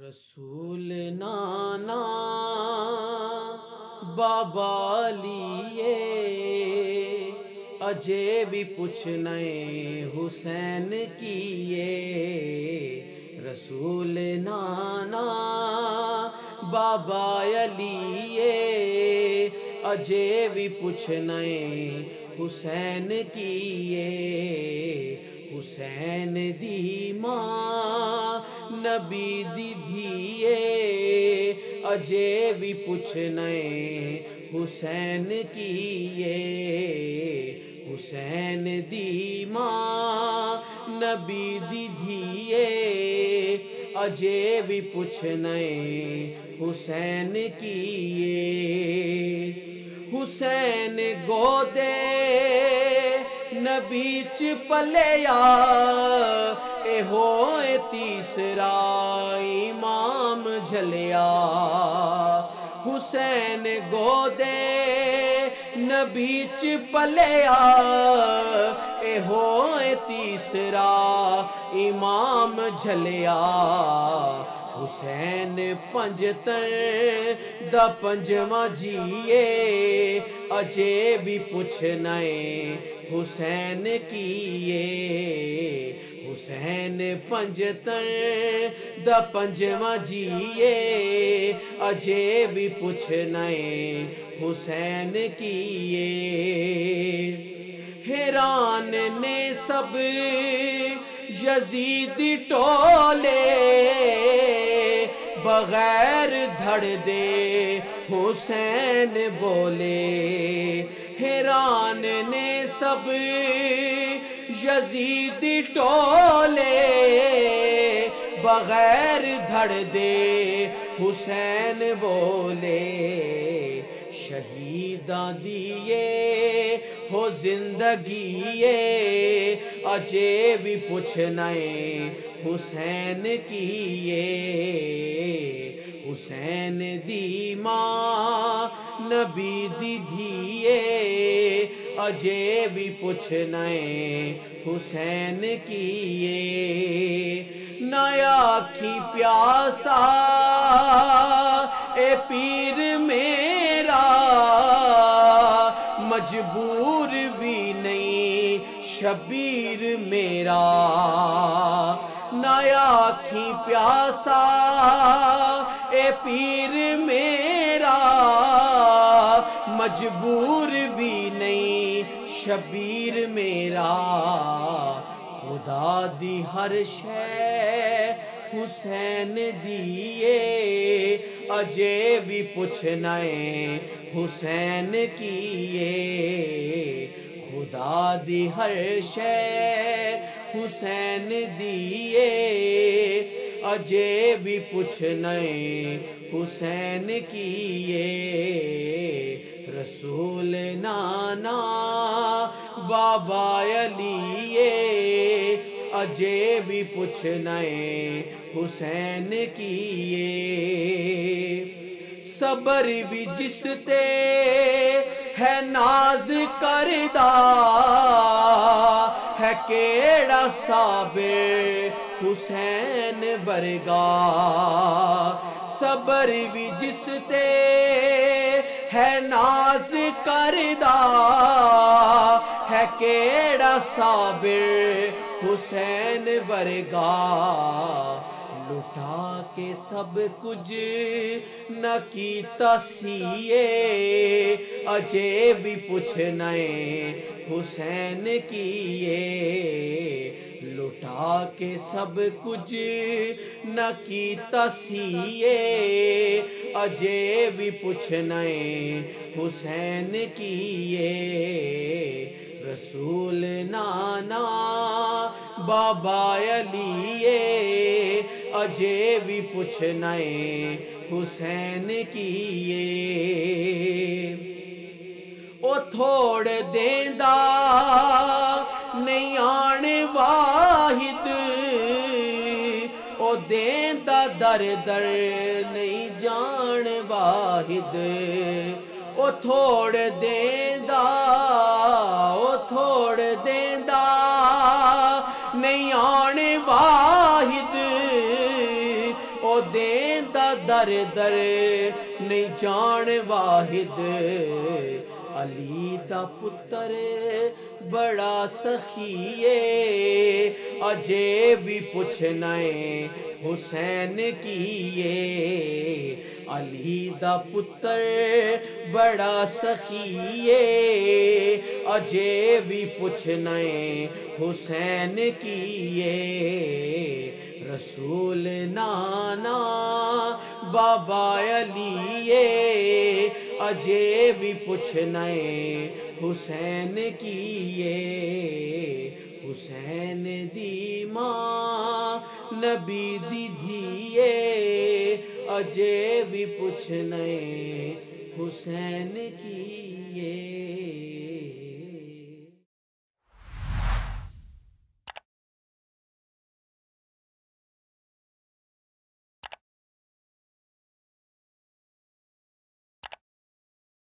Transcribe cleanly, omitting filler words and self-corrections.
رسول نانا بابا لیے اجے بھی پوچھنے حسین کیے۔ رسول نانا بابا علیے اجے بھی پوچھنے حسین کیے۔ حسین دی ماں نبی دی دھیے اجے بھی پوچھنے حسین کیے۔ حسین دی ماں نبی دی دھیے اجے بھی پوچھنے حسین کیے۔ حسین گودے نبی چ پلیا اے ہوئے تیسرا امام جھلیا۔ حسین گودے نبی چ پلیا اے ہوئے تیسرا امام جھلیا۔ حسین پنجتر دا پنجواں جیے اجے بھی پوچھنے حسین کیے۔ حسین پنجتر دا پنجواں جیے اجے بھی پوچھنے حسین کیے۔ حیران نے سب یزید ٹولے بغیر دھڑ دے حسین بولے۔ حیران نے سب یزید ٹولے بغیر دھڑ دے حسین بولے۔ شہیداں دیے ہو زندگیے اجے بھی پوچھنے حسین کیے۔ حسین دی ماں نبی دی دھیے اجے بھی پوچھنے حسین کیے۔ نہ آکھی پیاسا اے پیر میرا مجبور بھی نہیں شبیر میرا۔ نہ آکھی پیاسا اے پیر میرا مجبور بھی نہیں شبیر میرا۔ خدا دی ہر شے حسین دیے اجے بھی پوچھنے حسین کیے۔ خدا دی ہر شے حسین دیے اجے بھی پوچھنے حسین کیے۔ رسول نانا بابا علیے اجے بھی پوچھنے حسین کیے۔ صبر بھی جس تے ہے ناز کردہ ہے کیڑا صابر حسین ورگا۔ صبر بھی جس تے ہے ناز کردہ ہے کیڑا صابر حسین ورگا۔ لٹا کے سب کچھ نہ کیتا سیے اجے بھی پوچھنے حسین کیے۔ لٹا کے سب کچھ نہ کیتا سیے اجے بھی پوچھنے حسین کیے۔ رسول نانا بابا علیے اجے بھی پوچھنے حسین کیے۔ او تھوڑ دیندا نہیں آن واحد او دیندا در در نہیں جان واحد۔ او تھوڑ دیندا او تھوڑ دیندا نہیں آن واحد دیندا در در نہیں جان واحد علی دا پتر بڑا سخی ہے اجے بھی پوچھنا ہے حسین کیے علی دا پتر بڑا سخی ہے اجے بھی پوچھنا ہے حسین کیے رسول نانا بابا علی اجے بھی پوچھنا ہے حسین کیے حسین دی ماں نبی دی دھیے اجے بھی پوچھنا ہے حسین کیے